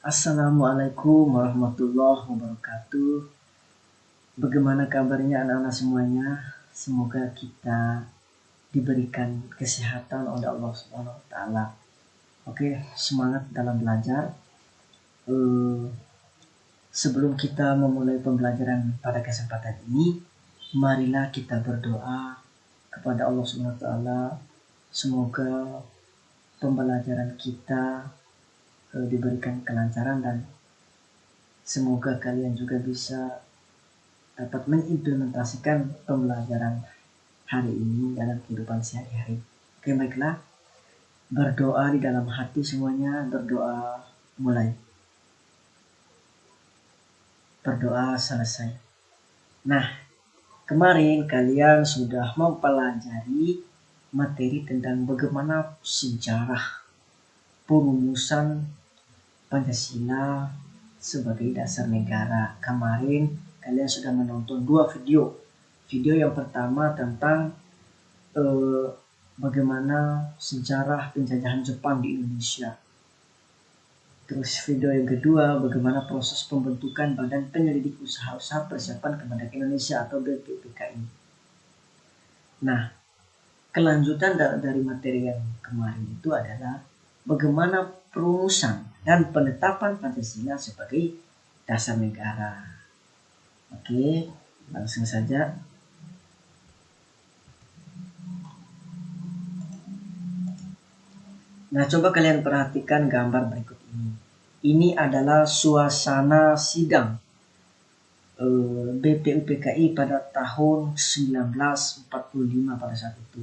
Assalamualaikum warahmatullahi wabarakatuh. Bagaimana kabarnya anak-anak semuanya? Semoga kita diberikan kesehatan oleh Allah Subhanahu wa taala. Oke, semangat dalam belajar. Sebelum kita memulai pembelajaran pada kesempatan ini, marilah kita berdoa kepada Allah Subhanahu wa taala. Semoga pembelajaran kita diberikan kelancaran dan semoga kalian juga bisa dapat mengimplementasikan pembelajaran hari ini dalam kehidupan sehari-hari. Oke, baiklah. Berdoa di dalam hati semuanya, berdoa mulai. Berdoa selesai. Nah, kemarin kalian sudah mempelajari materi tentang bagaimana sejarah perumusan Pancasila sebagai dasar negara. Kemarin kalian sudah menonton 2 video. Video yang pertama tentang bagaimana sejarah penjajahan Jepang di Indonesia. Terus video yang kedua, bagaimana proses pembentukan Badan Penyelidik Usaha-Usaha Persiapan Kemerdekaan Indonesia atau BPUPKI. Nah, kelanjutan dari materi yang kemarin itu adalah bagaimana perumusan dan penetapan Pancasila sebagai dasar negara. Oke, langsung saja. Nah, coba kalian perhatikan gambar berikut ini. Ini adalah suasana sidang BPUPKI pada tahun 1945 pada saat itu.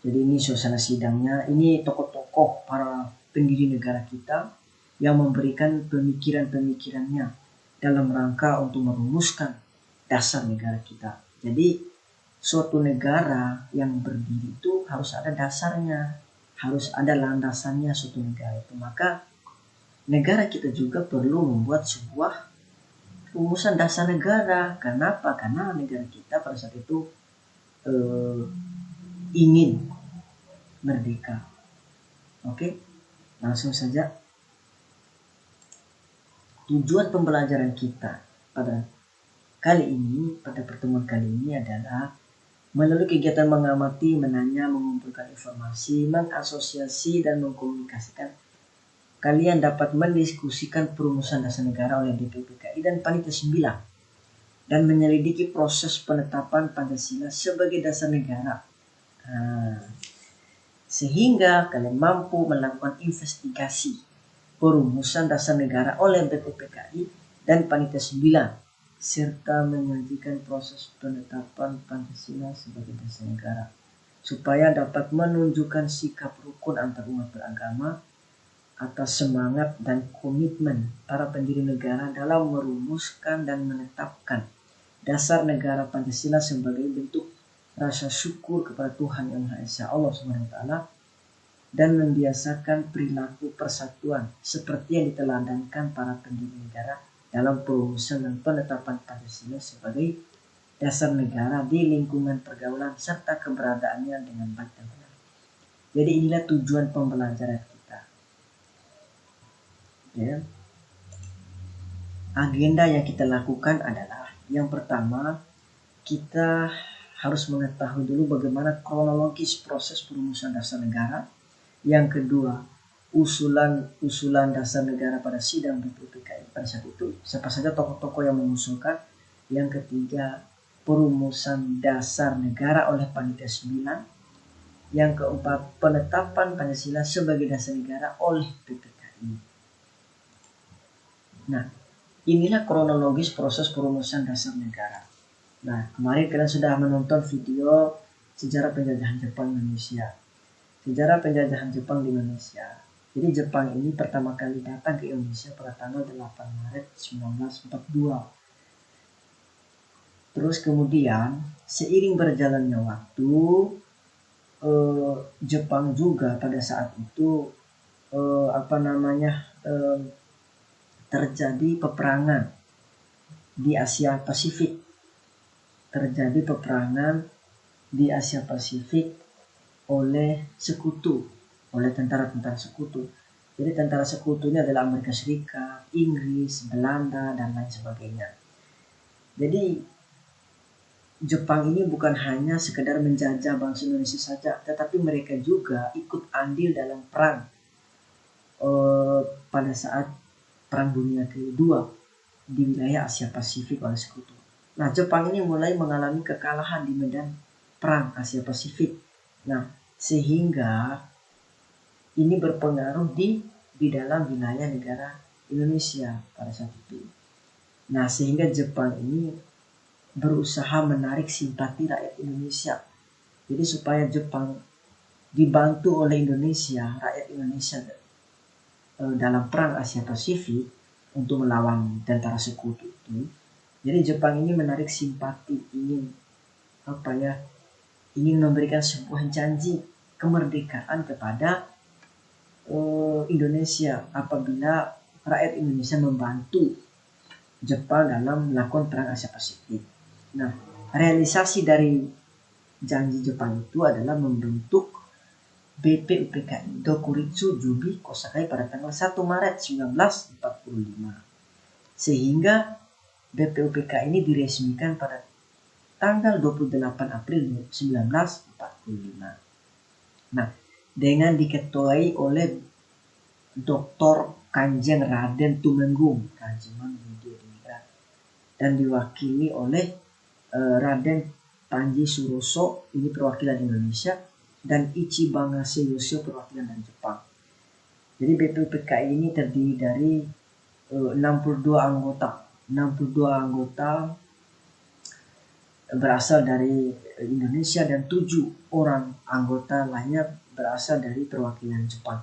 Jadi ini suasana sidangnya. Ini tokoh-tokoh para pendiri negara kita yang memberikan pemikiran-pemikirannya dalam rangka untuk merumuskan dasar negara kita. Jadi suatu negara yang berdiri itu harus ada dasarnya, harus ada landasannya suatu negara itu. Maka negara kita juga perlu membuat sebuah rumusan dasar negara. Kenapa? Karena negara kita pada saat itu ingin merdeka. Oke, langsung saja. Tujuan pembelajaran kita pada kali ini, pada pertemuan kali ini adalah melalui kegiatan mengamati, menanya, mengumpulkan informasi, mengasosiasi dan mengkomunikasikan, kalian dapat mendiskusikan perumusan dasar negara oleh BPUPKI dan Panitia 9 dan menyelidiki proses penetapan Pancasila sebagai dasar negara. Sehingga kalian mampu melakukan investigasi perumusan dasar negara oleh BPUPKI dan Panitia 9 serta menyajikan proses penetapan Pancasila sebagai dasar negara supaya dapat menunjukkan sikap rukun antar umat beragama atas semangat dan komitmen para pendiri negara dalam merumuskan dan menetapkan dasar negara Pancasila sebagai bentuk rasa syukur kepada Tuhan Yang Maha Esa Allah Subhanahu wa taala dan membiasakan perilaku persatuan seperti yang diteladankan para pendiri negara dalam perumusan dan penetapan Pancasila sebagai dasar negara di lingkungan pergaulan serta keberadaannya dengan baik dan benar. Jadi inilah tujuan pembelajaran kita. Ya. Agenda yang kita lakukan adalah yang pertama, kita harus mengetahui dulu bagaimana kronologis proses perumusan dasar negara. Yang kedua, usulan dasar negara pada sidang BPUPKI pada saat itu, siapa saja tokoh-tokoh yang mengusulkan. Yang ketiga, perumusan dasar negara oleh Panitia 9. Yang keempat, penetapan Pancasila sebagai dasar negara oleh BPUPKI. Nah, inilah kronologis proses perumusan dasar negara. Nah, kemarin kalian sudah menonton video sejarah penjajahan Jepang Indonesia. Sejarah penjajahan Jepang di Indonesia. Jadi Jepang ini pertama kali datang ke Indonesia pada tanggal 8 Maret 1942. Terus kemudian seiring berjalannya waktu, Jepang juga pada saat itu terjadi peperangan di Asia Pasifik. Terjadi peperangan di Asia Pasifik oleh tentara-tentara sekutu. Jadi tentara sekutunya adalah Amerika Serikat, Inggris, Belanda, dan lain sebagainya. Jadi Jepang ini bukan hanya sekedar menjajah bangsa Indonesia saja, tetapi mereka juga ikut andil dalam perang pada saat Perang Dunia Kedua di wilayah Asia Pasifik oleh sekutu. Nah, Jepang ini mulai mengalami kekalahan di medan perang Asia Pasifik. Nah, sehingga ini berpengaruh di dalam wilayah negara Indonesia pada saat itu. Nah, sehingga Jepang ini berusaha menarik simpati rakyat Indonesia. Jadi supaya Jepang dibantu oleh Indonesia, rakyat Indonesia dalam perang Asia Pasifik untuk melawan tentara sekutu itu. Jadi Jepang ini menarik simpati, ingin memberikan sebuah janji kemerdekaan kepada Indonesia apabila rakyat Indonesia membantu Jepang dalam melakukan perang Asia Pasifik. Nah, realisasi dari janji Jepang itu adalah membentuk BPUPKI Dokuritsu Jubi Kosakai pada tanggal 1 Maret 1945. Sehingga BPUPKI ini diresmikan pada tanggal 28 April 1945. Nah, dengan diketuai oleh Dr. Kanjeng Raden Tumenggung dan diwakili oleh Raden Panji Suroso, ini perwakilan Indonesia, dan Ichibangase Yosho, perwakilan dari Jepang. Jadi BPUPKI ini terdiri dari 62 anggota. 62 anggota berasal dari Indonesia dan 7 orang anggota lainnya berasal dari perwakilan Jepang.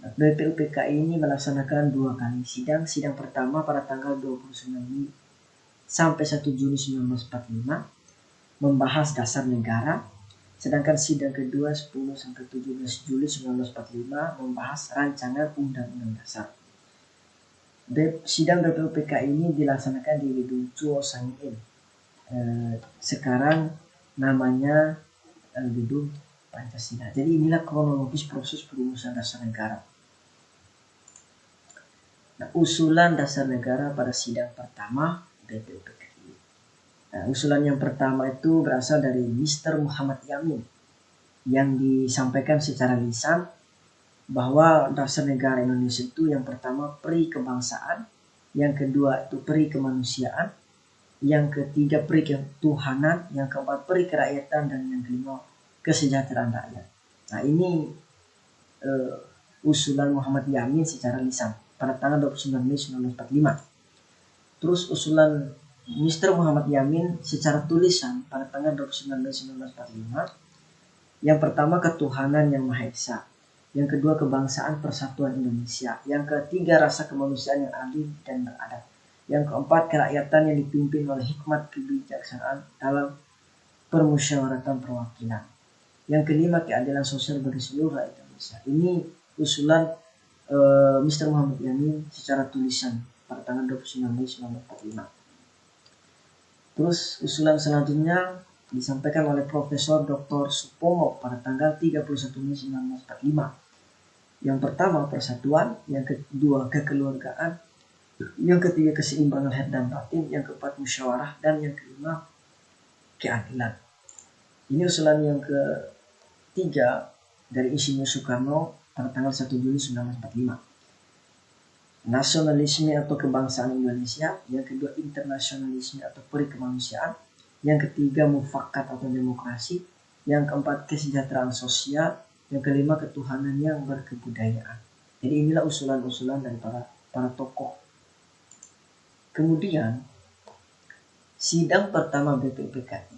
BPUPKI ini melaksanakan 2 kali sidang. Sidang pertama pada tanggal 29 Mei sampai 1 Juni 1945 membahas dasar negara, sedangkan sidang kedua 10 sampai 17 Juli 1945 membahas rancangan undang-undang dasar. Sidang BPUPKI ini dilaksanakan di Gedung Chuo Sang-in. Sekarang namanya Gedung Pancasila. Jadi inilah kronologis proses perumusan dasar negara. Nah, usulan dasar negara pada sidang pertama BPUPKI. Nah, usulan yang pertama itu berasal dari Mr. Muhammad Yamin yang disampaikan secara lisan bahwa dasar negara Indonesia itu yang pertama peri kebangsaan, yang kedua itu peri kemanusiaan, yang ketiga peri ketuhanan, yang keempat peri kerakyatan, dan yang kelima kesejahteraan rakyat. Nah, ini usulan Muhammad Yamin secara lisan pada tanggal 29 Mei 1945. Terus usulan Mr. Muhammad Yamin secara tulisan pada tanggal 29 Mei 1945. Yang pertama ketuhanan yang Maha Esa, yang kedua kebangsaan persatuan Indonesia, yang ketiga rasa kemanusiaan yang adil dan beradab, yang keempat kerakyatan yang dipimpin oleh hikmat kebijaksanaan dalam permusyawaratan perwakilan, yang kelima keadilan sosial bagi seluruh rakyat Indonesia. Ini usulan Mr. Muhammad Yamin secara tulisan pada tanggal 29 Mei 1945. Terus usulan selanjutnya disampaikan oleh Profesor Dr. Supomo pada tanggal 31 Mei 1945. Yang pertama persatuan, yang kedua kekeluargaan, yang ketiga keseimbangan lahir dan batin, yang keempat musyawarah, dan yang kelima keadilan. Ini usulan yang ketiga dari Insinyur Soekarno pada tanggal 1 Juli 1945. Nasionalisme atau kebangsaan Indonesia, yang kedua internasionalisme atau peri kemanusiaan, yang ketiga mufakat atau demokrasi, yang keempat kesejahteraan sosial, yang kelima ketuhanan yang berkebudayaan. Jadi inilah usulan-usulan dari para tokoh. Kemudian sidang pertama BPUPKI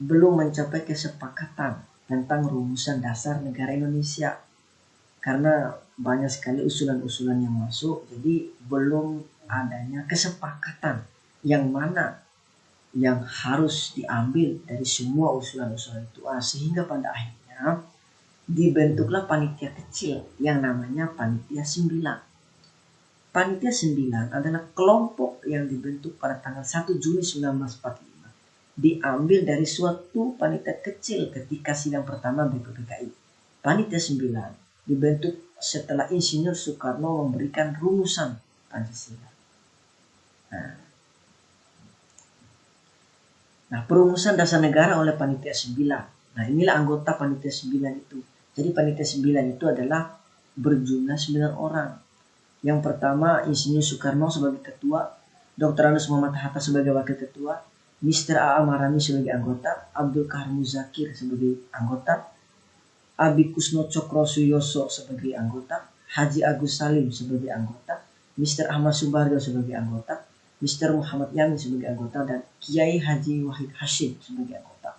belum mencapai kesepakatan tentang rumusan dasar negara Indonesia karena banyak sekali usulan-usulan yang masuk, jadi belum adanya kesepakatan yang mana yang harus diambil dari semua usulan-usulan itu. Sehingga pada akhirnya dibentuklah panitia kecil yang namanya Panitia 9. Panitia 9 adalah kelompok yang dibentuk pada tanggal 1 Juni 1945. Diambil dari suatu panitia kecil ketika sidang pertama BPUPKI. Panitia 9 dibentuk setelah Insinyur Soekarno memberikan rumusan Pancasila. Nah, perumusan dasar negara oleh Panitia 9. Nah, inilah anggota Panitia 9 itu. Jadi Panitia 9 itu adalah berjumlah 9 orang. Yang pertama Insinyur Soekarno sebagai ketua, Dr. Andes Muhammad Hatta sebagai wakil ketua, Mr. A.A. Marani sebagai anggota, Abdul Kahar Muzakir sebagai anggota, Abi Kusno Cokrosuyoso sebagai anggota, Haji Agus Salim sebagai anggota, Mr. Ahmad Subarjo sebagai anggota, Mr. Muhammad Yamin sebagai anggota, dan Kiai Haji Wahid Hashim sebagai anggota.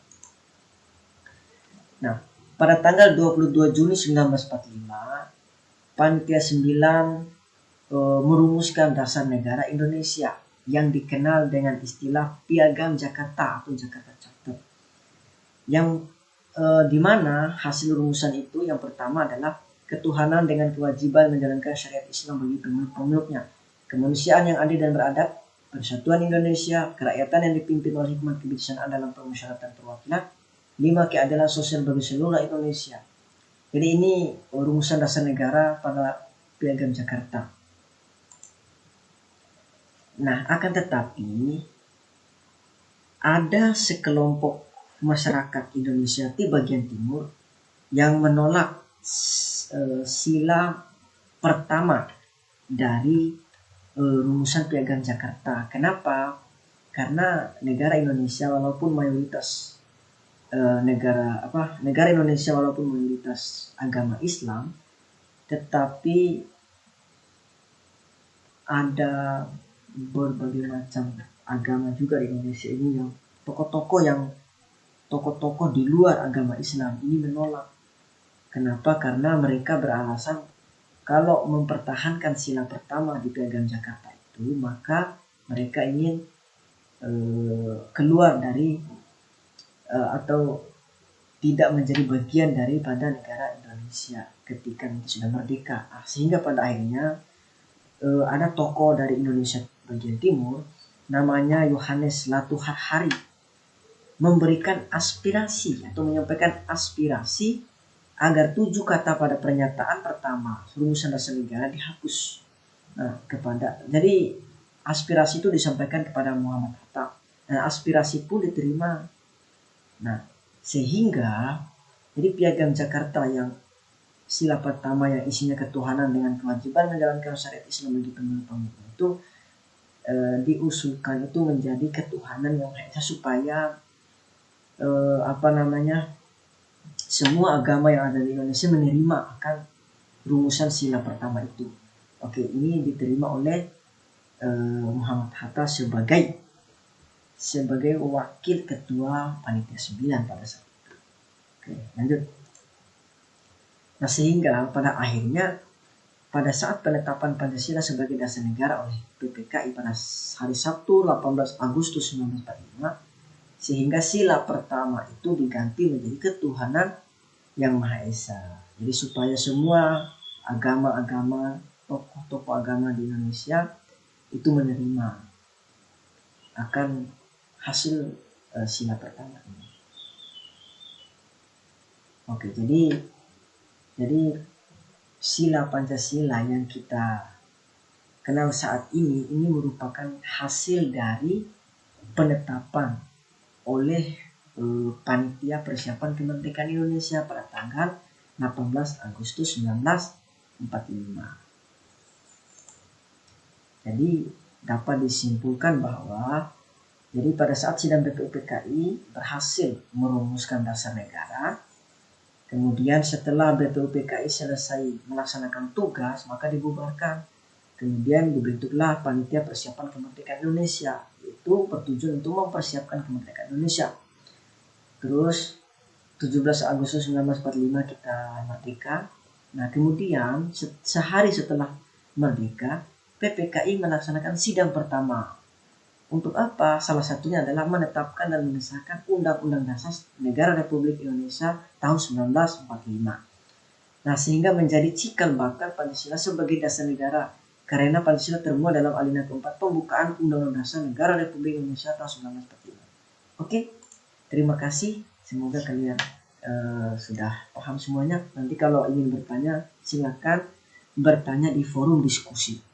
Nah, pada tanggal 22 Juni 1945, Panitia 9 merumuskan dasar negara Indonesia yang dikenal dengan istilah Piagam Jakarta atau Jakarta Charter. Yang dimana hasil rumusan itu yang pertama adalah ketuhanan dengan kewajiban menjalankan syariat Islam bagi pemeluknya, kemanusiaan yang adil dan beradab, persatuan Indonesia, kerakyatan yang dipimpin oleh hikmat kebijaksanaan dalam permusyawaratan perwakilan, 5. Keadilan sosial bagi seluruh Indonesia. Jadi ini rumusan dasar negara pada Piagam Jakarta. Nah, akan tetapi ada sekelompok masyarakat Indonesia di bagian timur yang menolak sila pertama dari rumusan Piagam Jakarta. Kenapa? Karena negara Indonesia walaupun mayoritas negara Indonesia walaupun mayoritas agama Islam, tetapi ada berbagai macam agama juga di Indonesia ini, yang tokoh-tokoh di luar agama Islam ini menolak. Kenapa? Karena mereka beralasan kalau mempertahankan sila pertama di Piagam Jakarta itu, maka mereka ingin keluar dari atau tidak menjadi bagian daripada negara Indonesia ketika nanti sudah merdeka. Sehingga pada akhirnya ada tokoh dari Indonesia bagian timur namanya Yohanes Latuhari memberikan aspirasi atau menyampaikan aspirasi agar 7 kata pada pernyataan pertama rumusan dasar negara dihapus. Jadi aspirasi itu disampaikan kepada Muhammad Hatta. Aspirasi pun diterima. Sehingga jadi Piagam Jakarta yang sila pertama yang isinya ketuhanan dengan kewajiban menjalankan syariat Islam bagi pemeluk itu diusulkan itu menjadi ketuhanan yang Maha Esa, supaya semua agama yang ada di Indonesia menerima akan rumusan sila pertama itu. Ini diterima oleh Muhammad Hatta sebagai wakil ketua Panitia 9 pada saat itu. Lanjut. Sehingga pada akhirnya pada saat penetapan Pancasila sebagai dasar negara oleh PPKI pada hari Sabtu 18 Agustus 1945, sehingga sila pertama itu diganti menjadi ketuhanan yang Maha Esa. Jadi supaya semua agama-agama, tokoh-tokoh agama di Indonesia itu menerima akan hasil sila pertama ini. Jadi sila Pancasila yang kita kenal saat ini merupakan hasil dari penetapan oleh Panitia Persiapan Kemerdekaan Indonesia pada tanggal 18 Agustus 1945. Jadi dapat disimpulkan bahwa jadi pada saat sidang BPUPKI berhasil merumuskan dasar negara, kemudian setelah BPUPKI selesai melaksanakan tugas maka dibubarkan. Kemudian dibentuklah Panitia Persiapan Kemerdekaan Indonesia, itu bertujuan untuk mempersiapkan kemerdekaan Indonesia. Terus 17 Agustus 1945 kita merdeka. Kemudian sehari setelah merdeka, PPKI melaksanakan sidang pertama. Untuk apa? Salah satunya adalah menetapkan dan mengesahkan Undang-Undang Dasar Negara Republik Indonesia tahun 1945. Sehingga menjadi cikal bakal Pancasila sebagai dasar negara, karena Pancasila termuat dalam alinea keempat pembukaan Undang-Undang Dasar Negara Republik Indonesia tahun 1945. Terima kasih. Semoga kalian sudah paham semuanya. Nanti kalau ingin bertanya Silakan bertanya di forum diskusi.